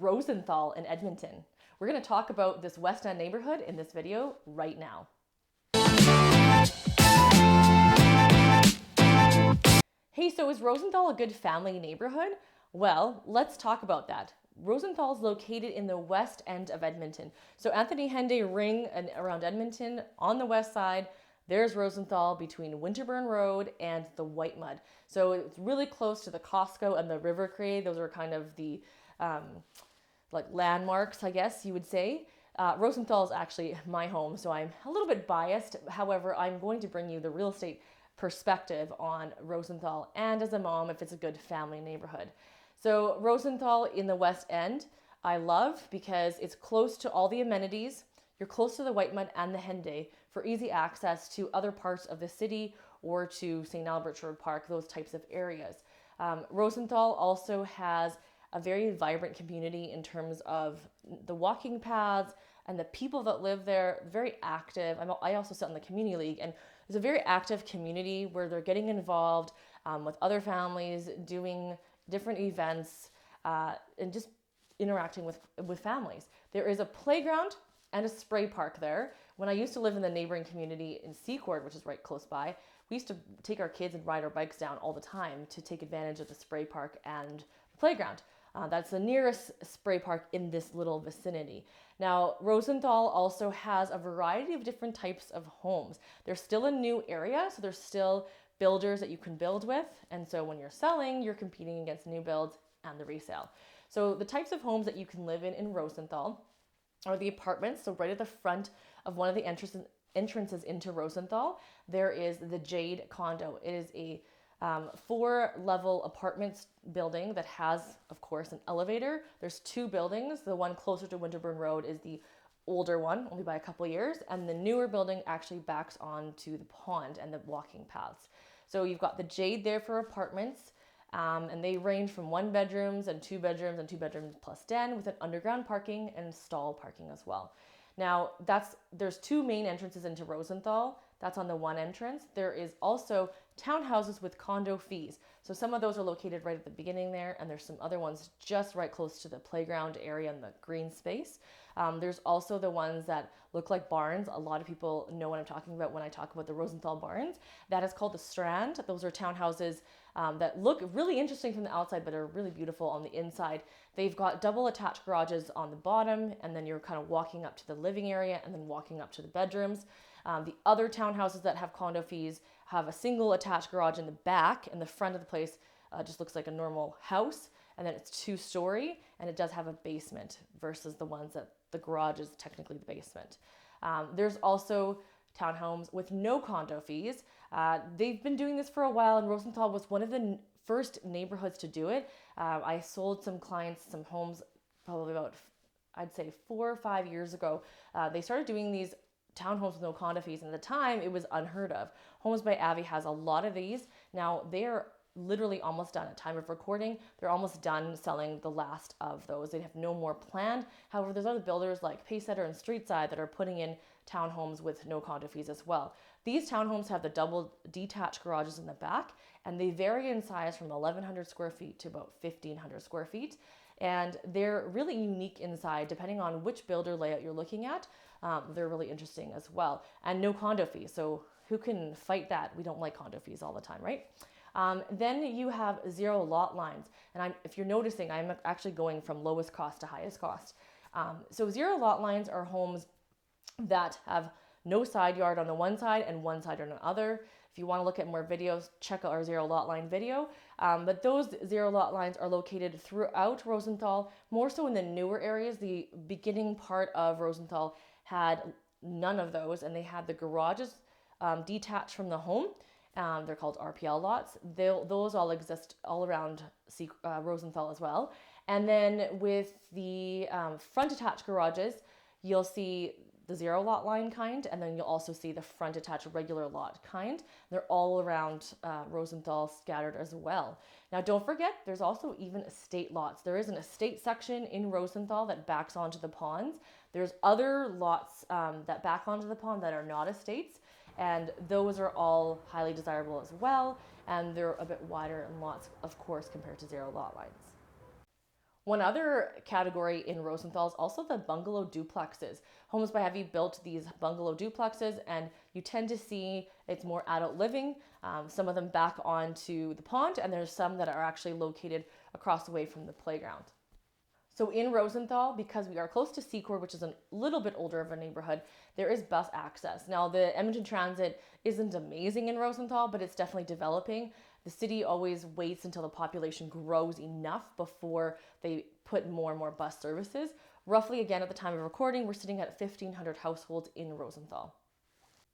Rosenthal in Edmonton. We're going to talk about this West End neighborhood in this video right now. Hey, so is Rosenthal a good family neighborhood? Well, let's talk about that. Rosenthal is located in the west end of Edmonton. So Anthony Henday Ring and around Edmonton on the west side, there's Rosenthal between Winterburn Road and the Whitemud. So it's really close to the Costco and the River Cree. Those are kind of the like landmarks, I guess you would say. Rosenthal is actually my home, so I'm a little bit biased. However, I'm going to bring you the real estate perspective on Rosenthal and as a mom if it's a good family neighborhood. So Rosenthal in the West End, I love because it's close to all the amenities. You're close to the Whitemud and the Henday for easy access to other parts of the city or to St.Albert, Sherwood Park, those types of areas. Rosenthal also has a very vibrant community in terms of the walking paths and the people that live there, very active. I also sit on the community league, and there's a very active community where they're getting involved with other families, doing different events, and just interacting with families. There is a playground and a spray park there. When I used to live in the neighboring community in Secord, which is right close by, we used to take our kids and ride our bikes down all the time to take advantage of the spray park and the playground. That's the nearest spray park in this little vicinity. Now, Rosenthal also has a variety of different types of homes. There's still a new area, so there's still builders that you can build with. And so when you're selling, you're competing against new builds and the resale. So the types of homes that you can live in Rosenthal are the apartments. So right at the front of one of the entrances into Rosenthal, there is the Jade condo. It is a 4-level apartments building that has, of course, an elevator. There's 2 buildings. The one closer to Winterburn Road is the older one, only by a couple years, and the newer building actually backs onto the pond and the walking paths. So you've got the Jade there for apartments, and they range from 1 bedrooms and 2 bedrooms and 2 bedrooms plus den with an underground parking and stall parking as well. Now, there's 2 main entrances into Rosenthal. That's on the one entrance. There is also townhouses with condo fees. So some of those are located right at the beginning there, and there's some other ones just right close to the playground area and the green space. There's also the ones that look like barns. A lot of people know what I'm talking about when I talk about the Rosenthal barns. That is called the Strand. Those are townhouses that look really interesting from the outside, but are really beautiful on the inside. They've got double attached garages on the bottom, and then you're kind of walking up to the living area and then walking up to the bedrooms. The other townhouses that have condo fees have a single attached garage in the back, and the front of the place just looks like a normal house, and then it's 2-story, and it does have a basement versus the ones that the garage is technically the basement. There's also townhomes with no condo fees. They've been doing this for a while, and Rosenthal was one of the first neighborhoods to do it. I sold some clients some homes probably about, I'd say 4 or 5 years ago. They started doing these townhomes with no condo fees, and at the time it was unheard of. Homes by Avi has a lot of these. Now they are literally almost done at time of recording. They're almost done selling the last of those. They have no more planned. However, there's other builders like Paysetter and Streetside that are putting in townhomes with no condo fees as well. These townhomes have the double detached garages in the back, and they vary in size from 1,100 square feet to about 1,500 square feet. And they're really unique inside, depending on which builder layout you're looking at. They're really interesting as well. And no condo fees, so who can fight that? We don't like condo fees all the time, right? Then you have 0 lot lines. And if you're noticing, I'm actually going from lowest cost to highest cost. So 0 lot lines are homes that have no side yard on the one side and one side on the other. If you want to look at more videos, check out our 0 lot line video. But those 0 lot lines are located throughout Rosenthal, more so in the newer areas. The beginning part of Rosenthal had none of those, and they had the garages detached from the home. They're called RPL lots. Those all exist all around Rosenthal as well. And then with the front attached garages, you'll see the 0 lot line kind, and then you'll also see the front attached regular lot kind. They're all around Rosenthal scattered as well. Now don't forget, there's also even estate lots. There is an estate section in Rosenthal that backs onto the ponds. There's other lots that back onto the pond that are not estates, and those are all highly desirable as well, and they're a bit wider in lots, of course, compared to 0 lot lines. One other category in Rosenthal is also the bungalow duplexes. Homes by Heavy built these bungalow duplexes, and you tend to see it's more adult living. Some of them back onto the pond, and there's some that are actually located across the way from the playground. So in Rosenthal, because we are close to Secord, which is a little bit older of a neighborhood, there is bus access. Now, the Edmonton Transit isn't amazing in Rosenthal, but it's definitely developing. The city always waits until the population grows enough before they put more and more bus services. Roughly, again, at the time of recording, we're sitting at 1,500 households in Rosenthal.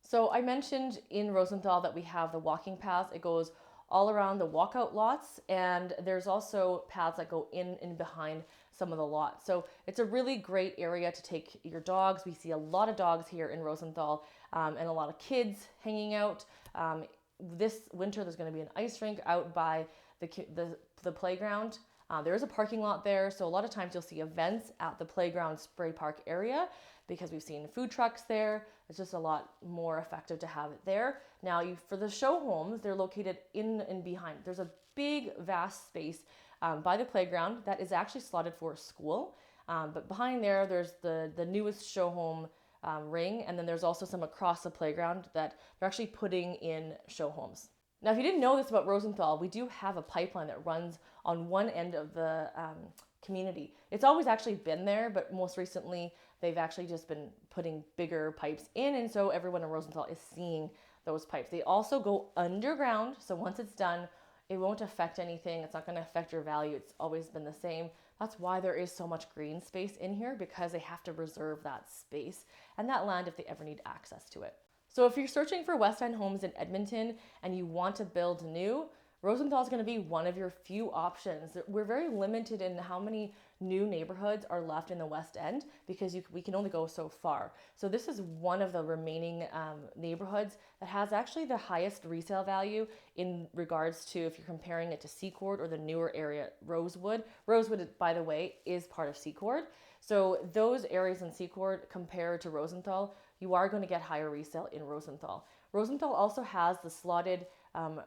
So I mentioned in Rosenthal that we have the walking paths. It goes all around the walkout lots, and there's also paths that go in and behind some of the lots. So it's a really great area to take your dogs. We see a lot of dogs here in Rosenthal, and a lot of kids hanging out. This winter, there's going to be an ice rink out by the playground. There is a parking lot there, so a lot of times you'll see events at the playground spray park area because we've seen food trucks there. It's just a lot more effective to have it there. Now, for the show homes, they're located in and behind. There's a big, vast space by the playground that is actually slotted for a school. But behind there's the newest show home ring, and then there's also some across the playground that they're actually putting in show homes. Now, if you didn't know this about Rosenthal, we do have a pipeline that runs on one end of the community. It's always actually been there, but most recently they've actually just been putting bigger pipes in, and so everyone in Rosenthal is seeing those pipes. They also go underground, so once it's done, it won't affect anything. It's not going to affect your value. It's always been the same. That's why there is so much green space in here, because they have to reserve that space and that land if they ever need access to it. So if you're searching for West End homes in Edmonton and you want to build new, Rosenthal is going to be one of your few options. We're very limited in how many new neighborhoods are left in the West End because we can only go so far. So this is one of the remaining neighborhoods that has actually the highest resale value in regards to if you're comparing it to Secord or the newer area, Rosewood. Rosewood, by the way, is part of Secord. So those areas in Secord compared to Rosenthal, you are going to get higher resale in Rosenthal. Rosenthal also has the slotted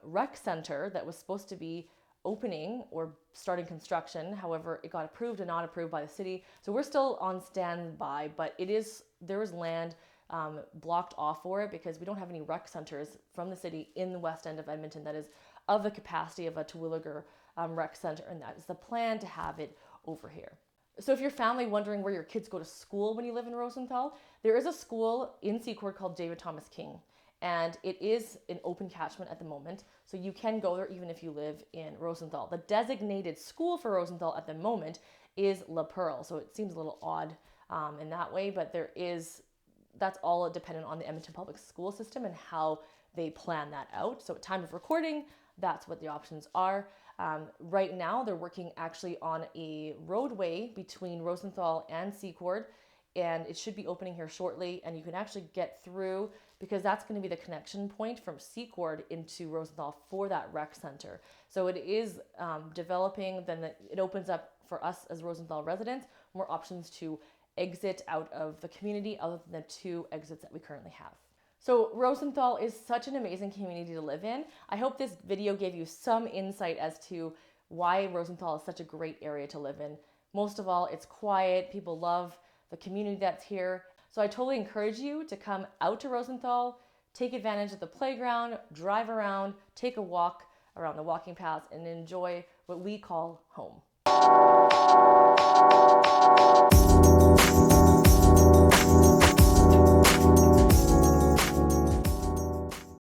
rec center that was supposed to be opening or starting construction. However, it got approved and not approved by the city. So we're still on standby, but there is land blocked off for it because we don't have any rec centers from the city in the West End of Edmonton that is of the capacity of a Terwilliger rec center, and that is the plan to have it over here. So if your family wondering where your kids go to school when you live in Rosenthal, there is a school in Secord called David Thomas King, and it is an open catchment at the moment, so you can go there even if you live in Rosenthal. The designated school for Rosenthal at the moment is La Pearl, so it seems a little odd in that way, but that's all dependent on the Edmonton Public School System and how they plan that out. So at time of recording, that's what the options are. Right now, they're working actually on a roadway between Rosenthal and Secord, and it should be opening here shortly, and you can actually get through because that's going to be the connection point from Secord into Rosenthal for that rec center. So it is developing, then it opens up for us as Rosenthal residents more options to exit out of the community other than the two exits that we currently have. So Rosenthal is such an amazing community to live in. I hope this video gave you some insight as to why Rosenthal is such a great area to live in. Most of all, it's quiet. People love the community that's here. So I totally encourage you to come out to Rosenthal, take advantage of the playground, drive around, take a walk around the walking paths, and enjoy what we call home.